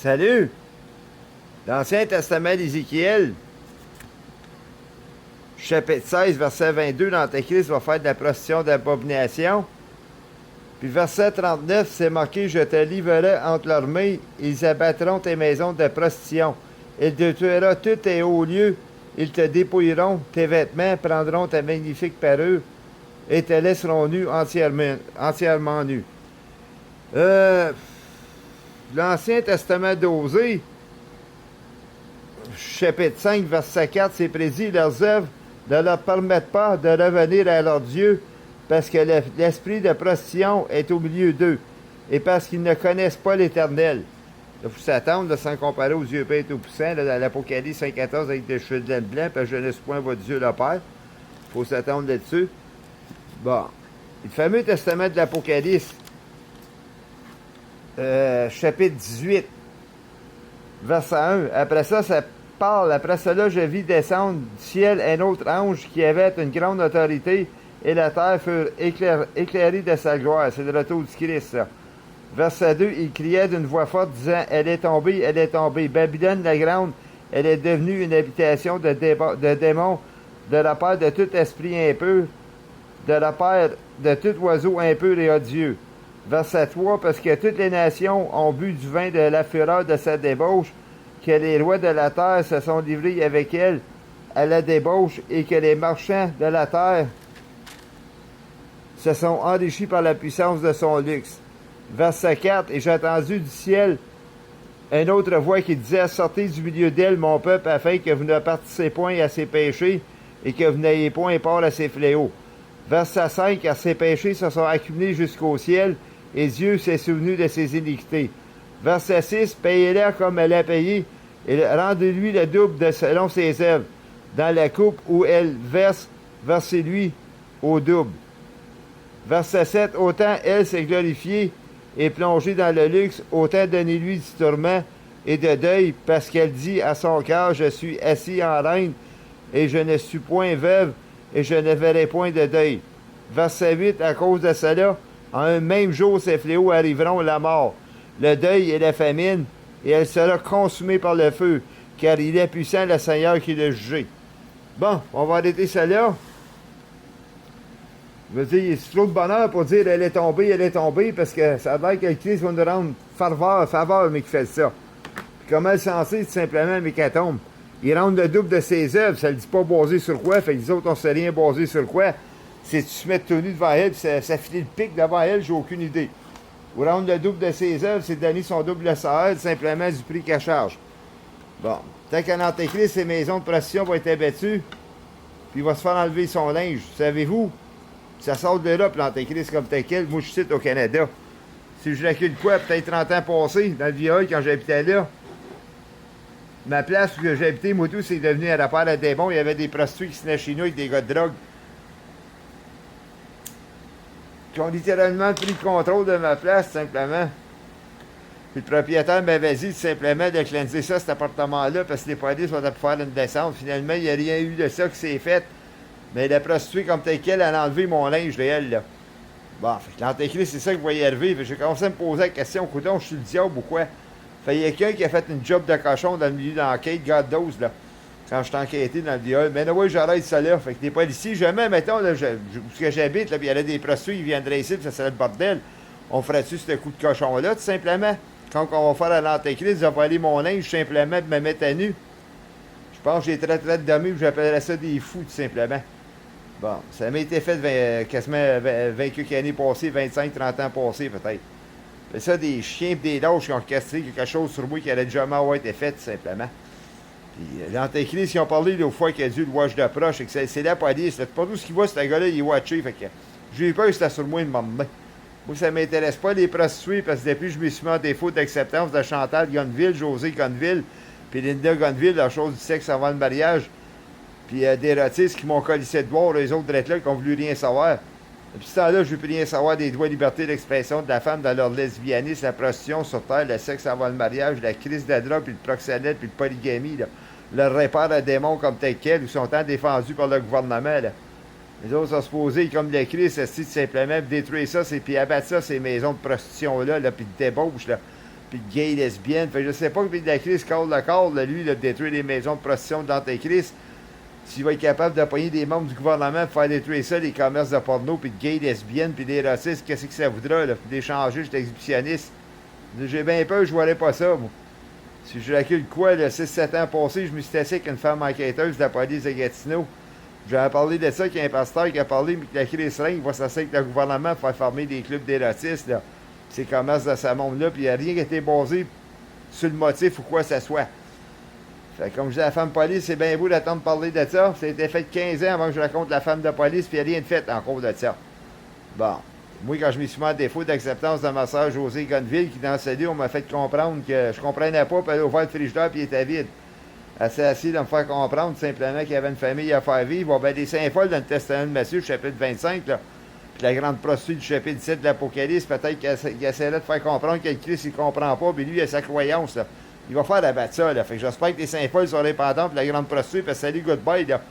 Salut! L'Ancien Testament d'Ézéchiel, chapitre 16, verset 22, l'Antéchrist va faire de la prostitution d'abomination. Puis verset 39, c'est marqué, je te livrerai entre leurs mains, ils abattront tes maisons de prostitution. Ils détruiront tous tes hauts lieux, ils te dépouilleront tes vêtements, prendront ta magnifique parure et te laisseront nu entièrement nu. L'Ancien Testament d'Osée, chapitre 5, verset 4, c'est prédit, leurs œuvres ne leur permettent pas de revenir à leur Dieu, parce que l'esprit de prostitution est au milieu d'eux, et parce qu'ils ne connaissent pas l'Éternel. Il faut s'attendre, sans comparer aux yeux peints tout-puissants, dans l'Apocalypse 5,14 avec des cheveux de laine blanc, parce que je ne suis point votre Dieu le Père. Il faut s'attendre là-dessus. Bon. Le fameux testament de l'Apocalypse, chapitre 18, verset 1. Après ça parle. Après cela, je vis descendre du ciel un autre ange qui avait une grande autorité, et la terre fut éclairée de sa gloire. C'est le retour du Christ, ça. Verset 2, il criait d'une voix forte, disant, elle est tombée, elle est tombée. Babylone la grande, elle est devenue une habitation de démons, de la part de tout esprit impur, de la part de tout oiseau impur et odieux. Verset 3, parce que toutes les nations ont bu du vin de la fureur de sa débauche, que les rois de la terre se sont livrés avec elle à la débauche, et que les marchands de la terre se sont enrichis par la puissance de son luxe. Verset 4, et j'ai entendu du ciel une autre voix qui disait, sortez du milieu d'elle, mon peuple, afin que vous ne participiez point à ses péchés, et que vous n'ayez point part à ses fléaux. Verset 5, car ses péchés se sont accumulés jusqu'au ciel, et Dieu s'est souvenu de ses iniquités. Verset 6, payez-la comme elle a payé, et rendez-lui le double selon ses œuvres. Dans la coupe où elle verse, versez-lui au double. Verset 7, autant elle s'est glorifiée et plongée dans le luxe, autant donnez-lui du tourment et de deuil, parce qu'elle dit à son cœur, je suis assis en reine, et je ne suis point veuve, et je ne verrai point de deuil. Verset 8, à cause de cela, en un même jour, ces fléaux arriveront, la mort, le deuil et la famine, et elle sera consumée par le feu, car il est puissant le Seigneur qui l'a jugé. Bon, on va arrêter ça là. Je veux dire, c'est trop de bonheur pour dire elle est tombée, parce que ça a l'air que le Christ va nous rendre faveur, mais qui fait ça. Puis comment elle s'en sait, tout simplement, mais qu'elle tombe. Il rend le double de ses œuvres, ça ne le dit pas basé sur quoi, fait que les autres, on ne sait rien basé sur quoi. C'est tu te mets tout nu devant elle, puis ça finit le pic devant elle, j'ai aucune idée. Ou rendre le double de ses œuvres, c'est donner son double de salaire, simplement du prix qu'elle charge. Bon, tant qu'en Antéchrist, ces maisons de prostitution vont être abattues, puis il va se faire enlever son linge. Savez-vous? Ça sort de là, puis l'Antéchrist comme tel quel. Moi, je suis au Canada. Si je recule quoi, peut-être 30 ans passés, dans le vieil quand j'habitais là, ma place où j'habitais, moi tout, c'est devenu un rapport à des bons. Il y avait des prostituées qui se tenaient chez nous avec des gars de drogue, qui ont littéralement pris le contrôle de ma place, simplement. Puis le propriétaire m'avait dit tout simplement de cleanser ça, cet appartement-là, parce que les polices vont faire une descente. Finalement, il n'y a rien eu de ça qui s'est fait. Mais la prostituée, comme telle qu'elle, elle a enlevé mon linge de elle, là. Bon, fait que l'Antéchrist, c'est ça qui va y arriver. J'ai commencé à me poser la question, coudonc, je suis le diable ou quoi? Fait il y a quelqu'un qui a fait une job de cochon dans le milieu d'enquête, God dose, là. Quand je t'ai enquêté dans le diable. Mais là, oui, j'arrête ça là. Fait que les policiers, jamais, mettons, là, où que j'habite, là, puis il y avait des prostituées, ils viendraient ici, puis ça serait le bordel. On ferait-tu ce coup de cochon-là, tout simplement? Quand on va faire à l'Antéchrist, ils vont aller mon linge, simplement, de me mettre à nu. Je pense que j'ai très de mieux, j'appellerais ça des fous, tout simplement. Bon, ça m'a été fait quasiment 20 quelques années passées, 25-30 ans passés peut-être. C'est ça, des chiens et des lâches qui ont castré quelque chose sur moi qui allait jamais avoir été fait, tout simplement. Puis l'Antéchrist, qui ont parlé l'autre fois qu'il a dû le watch de proche, et que c'est la police. C'est pas tout ce qu'il voit, ce gars-là, il est watché. Fait que j'ai eu peur que c'était sur moi de m'emmener. Moi, ça m'intéresse pas les prostituées, parce que depuis que je me suis mis en défaut d'acceptance de Chantal Gonville, José Gonville, puis Linda Gonville, la chose du sexe avant le mariage, puis des rotistes qui m'ont colissé de boire, les autres drêtes là qui n'ont voulu rien savoir. Depuis ce temps-là, je ne veux plus rien savoir des droits de liberté d'expression de la femme dans leur lesbianisme, la prostitution sur terre, le sexe avant le mariage, la crise de la drogue, puis le proxénète, puis le polygamie, là. Le repère à démons comme tel quel, ou sont tant défendus par le gouvernement, là. Les autres sont supposés, comme le Christ, simplement détruire ça, puis abattre ça, ces maisons de prostitution-là, là, puis de débauche, là. puis de gays lesbiennes. Fait que je sais pas que la crise colle le corps, là, lui, il a détruit les maisons de prostitution de l'Antéchrist. S'il va être capable de pogner des membres du gouvernement pour faire détruire ça, les commerces de porno, puis de gays lesbiennes, puis des racistes, qu'est-ce que ça voudra, là? Puis d'échanger, j'étais exhibitionniste. J'ai bien peur, je verrais pas ça, moi. Si je recule quoi, le 6-7 ans passé, je me suis assis avec une femme enquêteuse de la police de Gatineau. J'avais parlé de ça, qu'il y a un pasteur qui a parlé, mais que la crise règne, il va s'asseoir avec le gouvernement pour faire fermer des clubs d'érotistes, là. Ces commerces de ce monde-là, puis il n'y a rien qui a été basé sur le motif ou quoi que ce soit. Fait que comme je dis à la femme police, c'est bien beau d'attendre de parler de ça. Ça a été fait 15 ans avant que je raconte la femme de police, puis il n'y a rien de fait en cause de ça. Bon. Moi, quand je me suis mis en défaut d'acceptance de ma soeur Josée Gonneville, qui dans ce lieu, on m'a fait comprendre que je comprenais pas, puis elle a ouvert le frigidaire, puis il était vide. Elle s'est assise de me faire comprendre simplement qu'il y avait une famille à faire vivre. Bon, ben, des saints folles dans le testament de Matthieu, chapitre 25, là. Puis la grande prostituée du chapitre 7 de l'Apocalypse, peut-être qu'il essaierait de faire comprendre que le Christ, il comprend pas, puis lui, il a sa croyance, là. Il va faire abattre ça, là. Fait que j'espère que les saints folles sont répandants, puis la grande prostituée, puis salut, goodbye, là.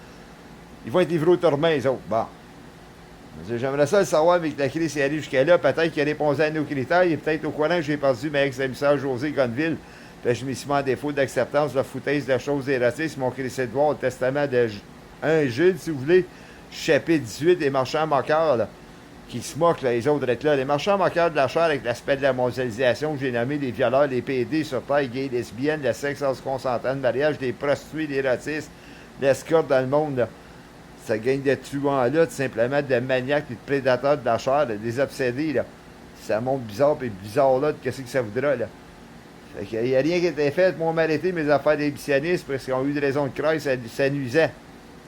Ils vont être livrés au tourment, les autres. Bon. J'aimerais ça le savoir, mais que la crise est allée jusqu'à là. Peut-être qu'il a répondu à nos critères. Il est peut-être au courant que j'ai perdu ma ex-émissaire José Gonneville. Puis je me suis mis en défaut d'acceptance de la foutaise de choses érotiques. Mon crissé de voir au testament de 1 Jude, si vous voulez, chapitre 18, des marchands moqueurs, là, qui se moquent, là, les autres être là. Les marchands moqueurs de la chair avec l'aspect de la mondialisation, que j'ai nommé les violeurs, les PD sur terre, gays, lesbiennes, le sexe hors consentant de mariage, des prostituées, des érotistes, l'escorte dans le monde, là. Ça gagne de truands-là, tout simplement, de maniaques et de prédateurs de la chair, là, des obsédés, là. Ça monte bizarre, puis bizarre, là, de qu'est-ce que ça voudra, là. Fait qu'il n'y a rien qui a été fait pour m'arrêter mes affaires d'émissionnistes, parce qu'ils ont eu de raison de croire que ça nuisait.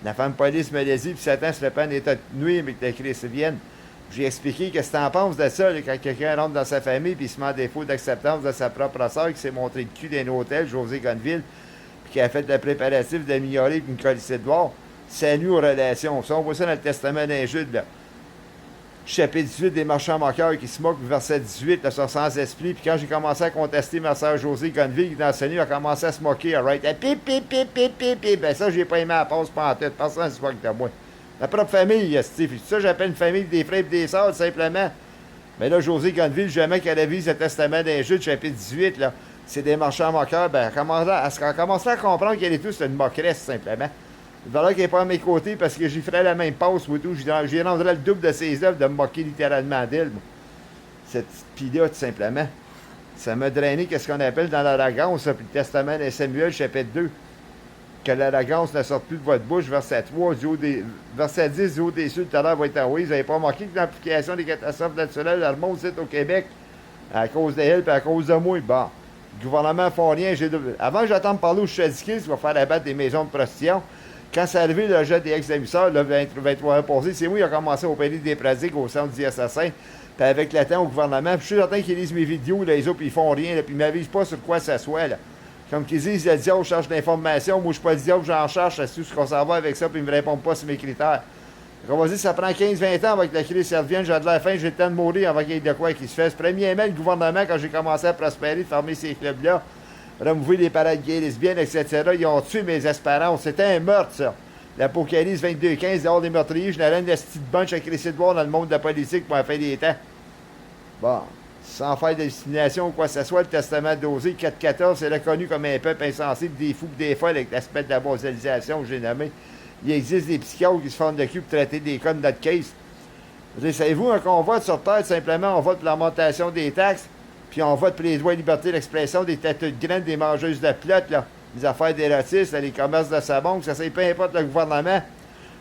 La femme police me l'a dit, puis Satan se fait pas en état de nuire, mais que la crise vienne. J'ai expliqué que si t'en penses de ça, là, quand quelqu'un rentre dans sa famille, puis il se met en défaut d'acceptance de sa propre sœur, qui s'est montré le cul d'un hôtel, José Gonneville, puis qui a fait le préparatif d'améliorer une colissée de voir. Ça nuit aux relations. Ça, on voit ça dans le testament d'un Jude, là. Chapitre 18 des marchands moqueurs qui se moquent, verset 18, là, sur sans esprit. Puis quand j'ai commencé à contester ma soeur Josée Gonneville, qui dans ce lieu, a commencé à se moquer, right? Pip, pip, pip, pip, pip, pip. Ben ça, j'ai pas aimé la passe pas en tête. Personne ne se moque de moi. Ma propre famille, Steve. Ça, j'appelle une famille des frères et des sœurs, simplement. Mais là, Josée Gonneville, jamais qu'elle a vu ce testament d'un Jude, chapitre 18, là. C'est des marchands moqueurs. Ben, elle a commencé à comprendre qu'elle est tous une moqueresse, simplement. Il va falloir qu'elle n'est pas à mes côtés parce que j'y ferais la même passe ou tout. J'y rendrais le double de ses œuvres de me moquer littéralement d'elle. Cette pie-là, tout simplement. Ça m'a drainé qu'est-ce qu'on appelle dans l'arrogance, puis le testament de Samuel, chapitre 2. Que l'arrogance ne sorte plus de votre bouche, verset 3, verset 10, du haut des cieux, tout à l'heure va être envoyé. Vous n'avez pas remarqué que l'application des catastrophes naturelles, elle remonte ici au Québec, à cause d'elle et à cause de moi. Bon, le gouvernement ne fait rien. Avant que j'attende parler au Chadiquis, qui va faire abattre des maisons de prostitution. Quand c'est arrivé le jet des ex-émisseurs, le 23 passé, c'est moi qui a commencé à opérer des pratiques au centre des assassins. Puis avec le temps au gouvernement, puis je suis certain qu'ils lisent mes vidéos, là, les autres, puis ils font rien, là, puis ils ne m'avisent pas sur quoi ça soit. Là. Comme qu'ils disent, le diable cherche l'information, moi je suis pas le diable, j'en cherche, c'est tout ce qu'on s'en va avec ça, puis ils ne me répondent pas sur mes critères. Donc on va dire, ça prend 15-20 ans avant que la crise revienne, j'ai de la fin, j'ai le temps de mourir avant qu'il y ait de quoi qui se fasse. Premièrement, le gouvernement, quand j'ai commencé à prospérer, de fermer ces clubs-là, remouver les parades gays, lesbiennes, etc., ils ont tué mes espérances. C'était un meurtre, ça. L'Apocalypse 22-15, dehors des meurtriers, je n'ai rien de petite bunch à crisser de voir dans le monde de la politique pour en faire des temps. Bon, sans faire de discrimination ou quoi que ce soit, le testament d'Osée 4.14, c'est reconnu comme un peuple insensible, des fous des folles avec l'aspect de la mondialisation que j'ai nommé. Il existe des psychiatres qui se font de cul pour traiter des cas de notre case. Savez-vous, qu'on vote sur Terre, simplement, on vote pour l'augmentation des taxes, puis on vote pour les droits et libertés d'expression, des têtes de graines, des mangeuses de plottes, là. Les affaires d'érotistes, les commerces de savon, que ça c'est peu importe le gouvernement.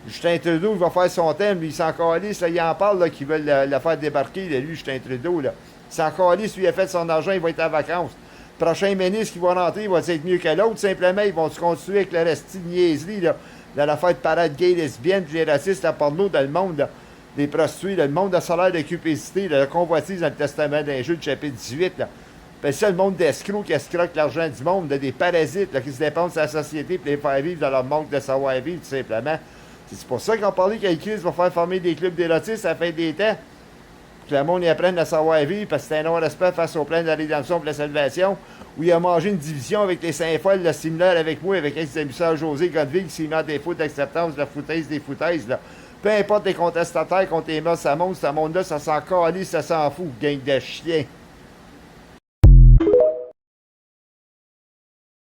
Justin Trudeau, il va faire son thème, lui, il s'en calisse, là, il en parle, là, qu'ils veulent le faire débarquer, là, lui, Justin Trudeau, là. Il s'en calisse, lui, il a fait son argent, il va être en vacances. Prochain ministre qui va rentrer, il va être mieux que l'autre, simplement, ils vont se continuer avec le reste de niaiserie, là, dans l'affaire de parade gay, lesbienne, puis les racistes, la porno dans le monde, là. Les prostituées, là, le monde de salaire de cupidité, la convoitise dans le testament d'un jeu de chapitre 18, là. C'est ça le monde d'escrocs qui escroquent l'argent du monde, des parasites là, qui se dépensent de la société pour les faire vivre dans leur manque de savoir-vivre, tout simplement. C'est pour ça qu'on parlait que la crise va faire former des clubs d'érotistes à la fin des temps. Que le monde y apprenne à savoir-vivre parce que c'est un non-respect face au plan de la rédemption pour la salvation, où il a mangé une division avec les Saint-Folles, similaire avec moi, avec ex-émisseur José Gonneville, qui s'est mis en défaut d'acceptance de la foutaise des foutaises. Là. Peu importe les contestataires contre les mœurs, ça monte, ce monde-là, ça s'en calisse, ça s'en fout, gang de chiens.